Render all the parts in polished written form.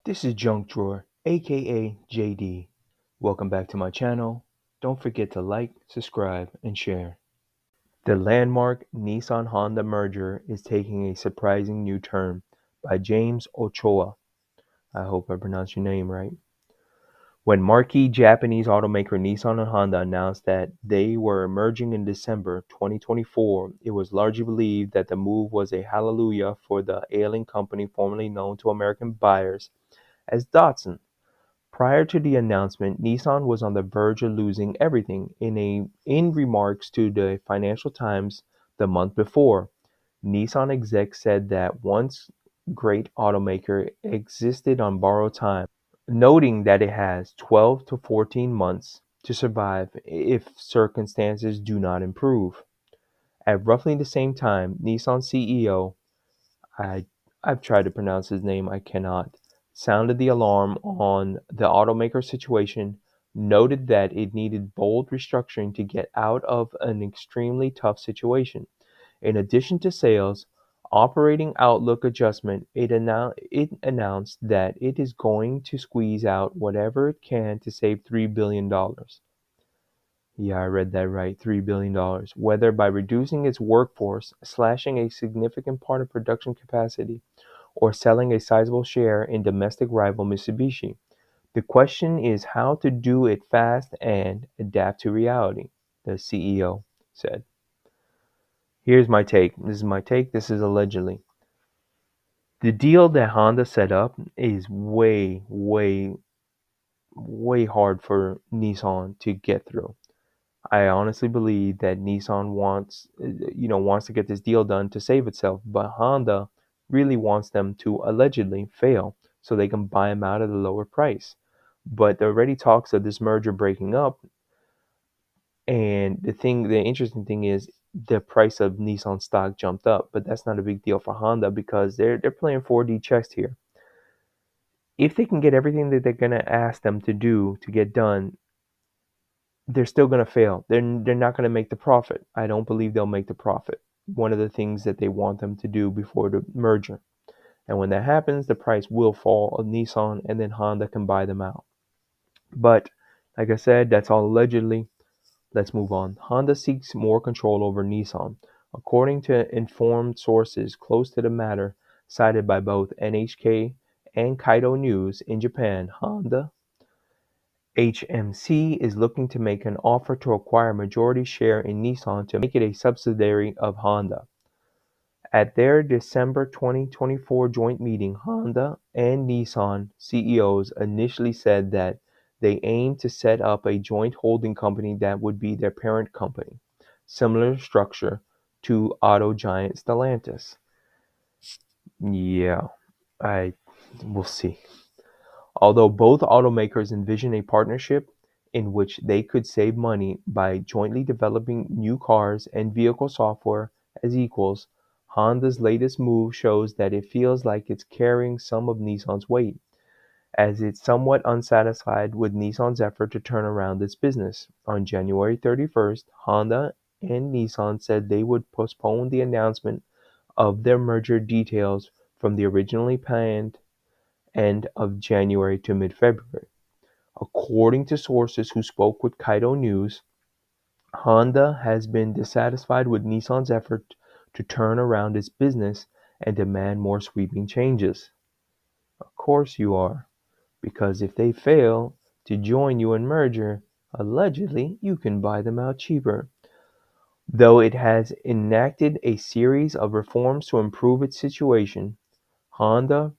This is Junk Drawer, aka JD. Welcome back to my channel. Don't forget to like, subscribe, and share. The landmark Nissan Honda merger is taking a surprising new turn by James Ochoa. I hope I pronounced your name right. When marquee Japanese automaker Nissan and Honda announced that they were merging in December 2024, it was largely believed that the move was a hallelujah for the ailing company formerly known to American buyers as Datsun. Prior to the announcement, Nissan was on the verge of losing everything. In remarks to the Financial Times the month before, Nissan execs said that once great automaker existed on borrowed time, noting that it has 12 to 14 months to survive if circumstances do not improve. At roughly the same time, Nissan CEO I I've tried to pronounce his name, I cannot. Sounded the alarm on the automaker situation, noted that it needed bold restructuring to get out of an extremely tough situation. In addition to sales, operating outlook adjustment, it announced that it is going to squeeze out whatever it can to save $3 billion. Yeah, I read that right, $3 billion. Whether by reducing its workforce, slashing a significant part of production capacity, or selling a sizable share in domestic rival Mitsubishi. The question is how to do it fast and adapt to reality, the CEO said. Here's my take. This is my take. This is allegedly. The deal that Honda set up is way hard for Nissan to get through. I honestly believe that Nissan wants to get this deal done to save itself, but Honda really wants them to allegedly fail so they can buy them out at a lower price. But there are already talks of this merger breaking up, and the interesting thing is the price of Nissan stock jumped up, but that's not a big deal for Honda because they're playing 4D chess here. If they can get everything that they're gonna ask them to do to get done, they're still going to fail. They're not going to make the profit. I don't believe they'll make the profit. One of the things that they want them to do before the merger. And when that happens, the price will fall of Nissan and then Honda can buy them out. But like I said, that's all allegedly. Let's move on. Honda seeks more control over Nissan. According to informed sources close to the matter, cited by both NHK and Kaido News in Japan, Honda HMC is looking to make an offer to acquire a majority share in Nissan to make it a subsidiary of Honda. At their December 2024 joint meeting, Honda and Nissan CEOs initially said that they aim to set up a joint holding company that would be their parent company, similar structure to auto giant Stellantis. Yeah, I we'll see. Although both automakers envision a partnership in which they could save money by jointly developing new cars and vehicle software as equals, Honda's latest move shows that it feels like it's carrying some of Nissan's weight, as it's somewhat unsatisfied with Nissan's effort to turn around its business. On January 31st, Honda and Nissan said they would postpone the announcement of their merger details from the originally planned end of January to mid-February. According to sources who spoke with Kaido News, Honda has been dissatisfied with Nissan's effort to turn around its business and demand more sweeping changes. Of course you are, because if they fail to join you in merger, allegedly you can buy them out cheaper. Though it has enacted a series of reforms to improve its situation, Honda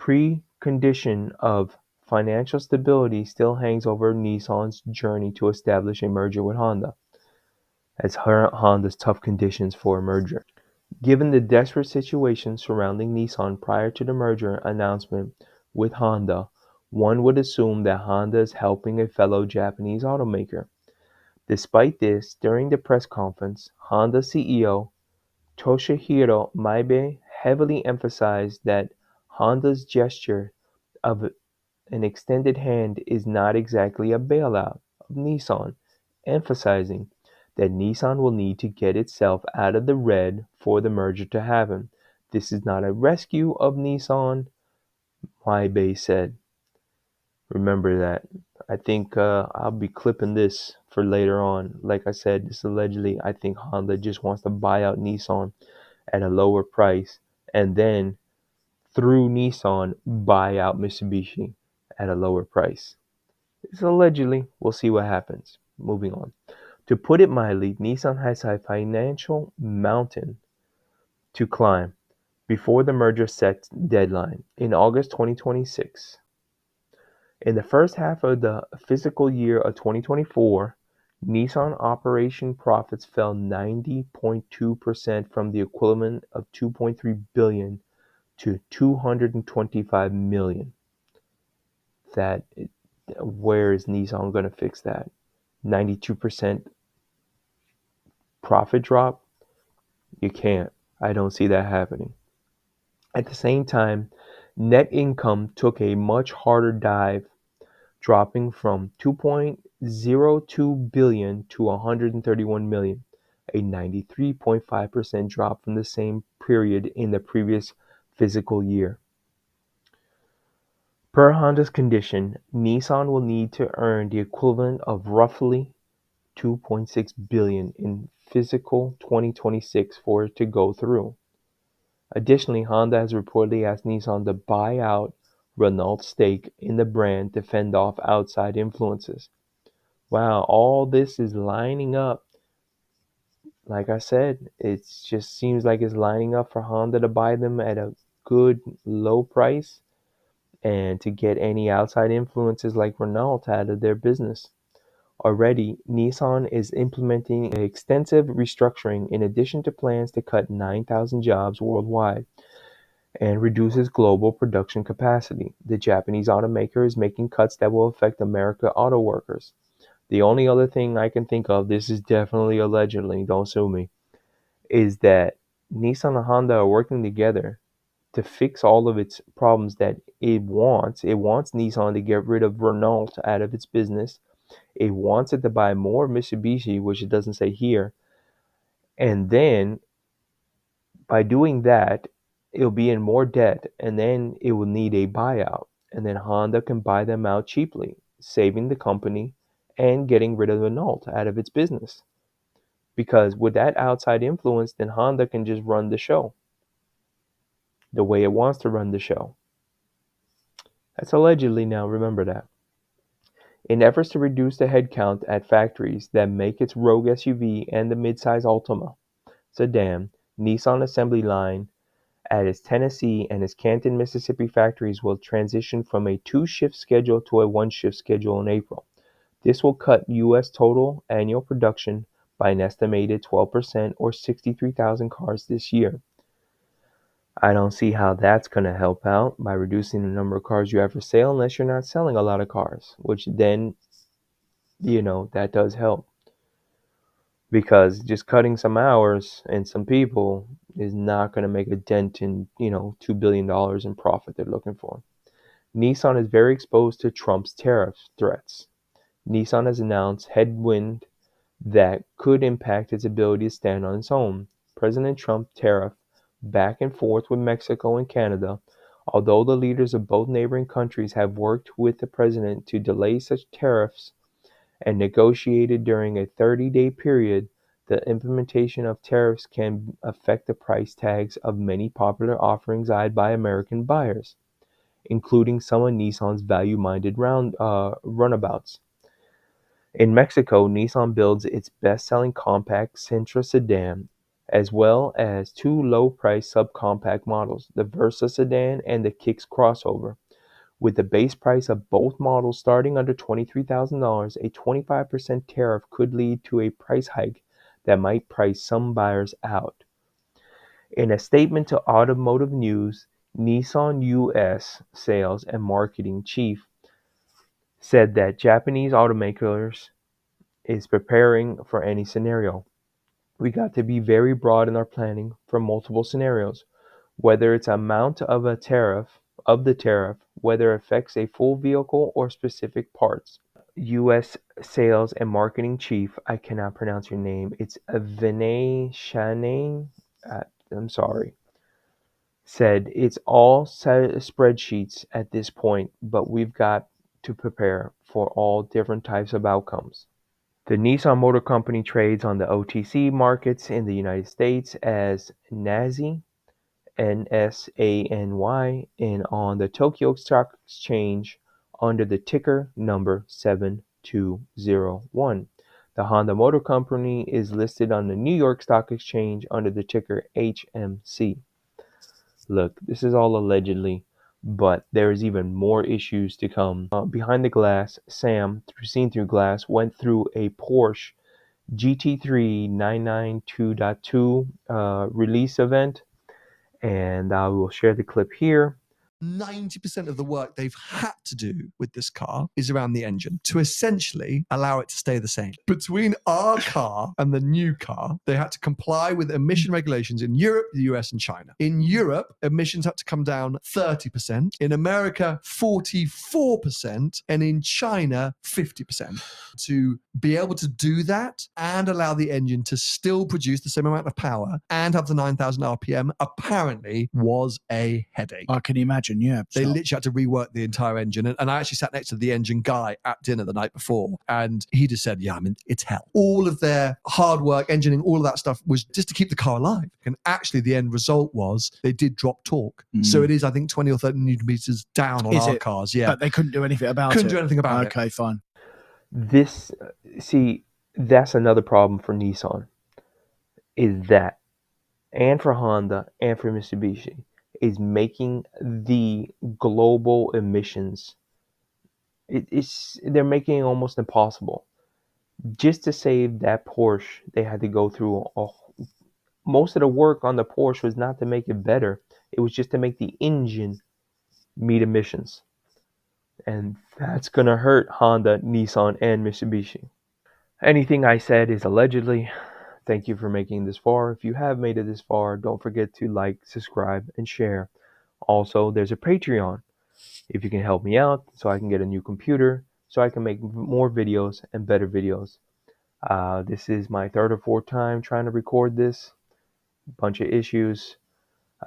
precondition of financial stability still hangs over Nissan's journey to establish a merger with Honda, as Honda's tough conditions for a merger. Given the desperate situation surrounding Nissan prior to the merger announcement with Honda, one would assume that Honda is helping a fellow Japanese automaker. Despite this, during the press conference, Honda CEO Toshihiro Maibe heavily emphasized that Honda's gesture of an extended hand is not exactly a bailout of Nissan, emphasizing that Nissan will need to get itself out of the red for the merger to happen. This is not a rescue of Nissan, my base said. Remember that. I think I'll be clipping this for later on. Like I said, this allegedly, I think Honda just wants to buy out Nissan at a lower price and then through Nissan buy out Mitsubishi at a lower price. It's allegedly. We'll see what happens. Moving on. To put it mildly, Nissan has a financial mountain to climb before the merger set deadline in August 2026. In the first half of the fiscal year of 2024, Nissan operation profits fell 90.2% from the equivalent of 2.3 billion to 225 million. That where is Nissan going to fix that? 92% profit drop? You can't. I don't see that happening. At the same time, net income took a much harder dive, dropping from 2.02 billion to 131 million, a 93.5% drop from the same period in the previous fiscal year. Per Honda's condition, Nissan will need to earn the equivalent of roughly 2.6 billion in fiscal 2026 for it to go through. Additionally, Honda has reportedly asked Nissan to buy out Renault's stake in the brand to fend off outside influences. Wow, all this is lining up. Like I said, it just seems like it's lining up for Honda to buy them at a good low price and to get any outside influences like Renault out of their business. Already, Nissan is implementing an extensive restructuring in addition to plans to cut 9,000 jobs worldwide and reduces global production capacity. The Japanese automaker is making cuts that will affect American auto workers. The only other thing I can think of, this is definitely allegedly, don't sue me, is that Nissan and Honda are working together to fix all of its problems that it wants. It wants Nissan to get rid of Renault out of its business. It wants it to buy more Mitsubishi, which it doesn't say here. And then by doing that, it'll be in more debt and then it will need a buyout. And then Honda can buy them out cheaply, saving the company and getting rid of Renault out of its business. Because with that outside influence, then Honda can just run the show the way it wants to run the show. That's allegedly now, remember that. In efforts to reduce the headcount at factories that make its Rogue SUV and the midsize Altima sedan, Nissan assembly line at its Tennessee and its Canton, Mississippi factories will transition from a two-shift schedule to a one-shift schedule in April. This will cut U.S. total annual production by an estimated 12% or 63,000 cars this year. I don't see how that's going to help out by reducing the number of cars you have for sale unless you're not selling a lot of cars, which then, that does help. Because just cutting some hours and some people is not going to make a dent in, $2 billion in profit they're looking for. Nissan is very exposed to Trump's tariff threats. Nissan has announced headwind that could impact its ability to stand on its own. President Trump tariff back and forth with Mexico and Canada. Although the leaders of both neighboring countries have worked with the president to delay such tariffs and negotiated during a 30-day period, the implementation of tariffs can affect the price tags of many popular offerings eyed by American buyers, including some of Nissan's value-minded runabouts. In Mexico, Nissan builds its best-selling compact Sentra sedan, as well as two low-price subcompact models, the Versa sedan and the Kicks crossover. With the base price of both models starting under $23,000, a 25% tariff could lead to a price hike that might price some buyers out. In a statement to Automotive News, Nissan US sales and marketing chief said that Japanese automakers is preparing for any scenario. We got to be very broad in our planning for multiple scenarios, whether it's amount of the tariff, whether it affects a full vehicle or specific parts. U.S. sales and marketing chief, I cannot pronounce your name. It's Vinay Shanae. I'm sorry. said it's all spreadsheets at this point, but we've got to prepare for all different types of outcomes. The Nissan Motor Company trades on the OTC markets in the United States as NASY, NSANY, and on the Tokyo Stock Exchange under the ticker number 7201. The Honda Motor Company is listed on the New York Stock Exchange under the ticker HMC. Look, this is all allegedly, but there is even more issues to come. Behind the glass, Sam, seen through glass, went through a Porsche GT3 992.2 release event, and I will share the clip here. 90% of the work they've had to do with this car is around the engine to essentially allow it to stay the same. Between our car and the new car, they had to comply with emission regulations in Europe, the US, and China. In Europe, emissions had to come down 30%, in America, 44%, and in China, 50%. To be able to do that and allow the engine to still produce the same amount of power and have the 9,000 RPM apparently was a headache. I can imagine, yeah. They literally had to rework the entire engine. And I actually sat next to the engine guy at dinner the night before, and he just said, yeah, I mean, it's hell. All of their hard work, engineering, all of that stuff was just to keep the car alive. And actually the end result was they did drop torque. So it is, I think, 20 or 30 newton meters down on our cars. Yeah. But they couldn't do anything about it. Couldn't do anything about it. Okay, fine. That's another problem for Nissan, is that, and for Honda and for Mitsubishi, is making the global emissions. They're making it almost impossible. Just to save that Porsche, they had to go through most of the work on the Porsche was not to make it better. It was just to make the engine meet emissions. And that's going to hurt Honda, Nissan, and Mitsubishi. Anything I said is allegedly. Thank you for making this far. If you have made it this far, don't forget to like, subscribe, and share. Also, there's a Patreon. If you can help me out so I can get a new computer, so I can make more videos and better videos. This is my third or fourth time trying to record this. Bunch of issues.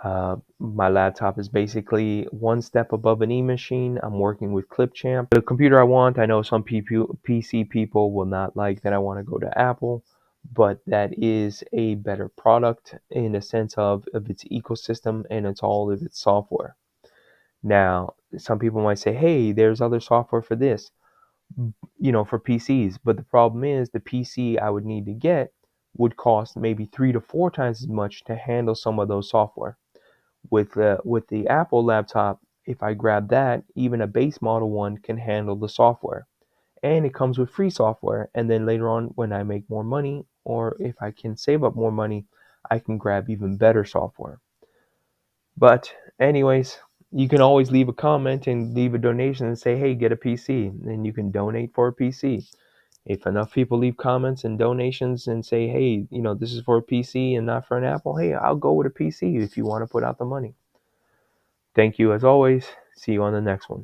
My laptop is basically one step above an e-machine. I'm working with Clipchamp. The computer I want, I know some PC people will not like that I want to go to Apple, but that is a better product in the sense of its ecosystem and it's all of its software. Now, some people might say, hey, there's other software for this, for PCs. But the problem is the PC I would need to get would cost maybe 3 to 4 times as much to handle some of those software. With the Apple laptop, if I grab that, even a base model one can handle the software. And it comes with free software. And then later on, when I make more money, or if I can save up more money, I can grab even better software. But anyways, you can always leave a comment and leave a donation and say, hey, get a PC. And you can donate for a PC. If enough people leave comments and donations and say, hey, this is for a PC and not for an Apple, hey, I'll go with a PC if you want to put out the money. Thank you as always. See you on the next one.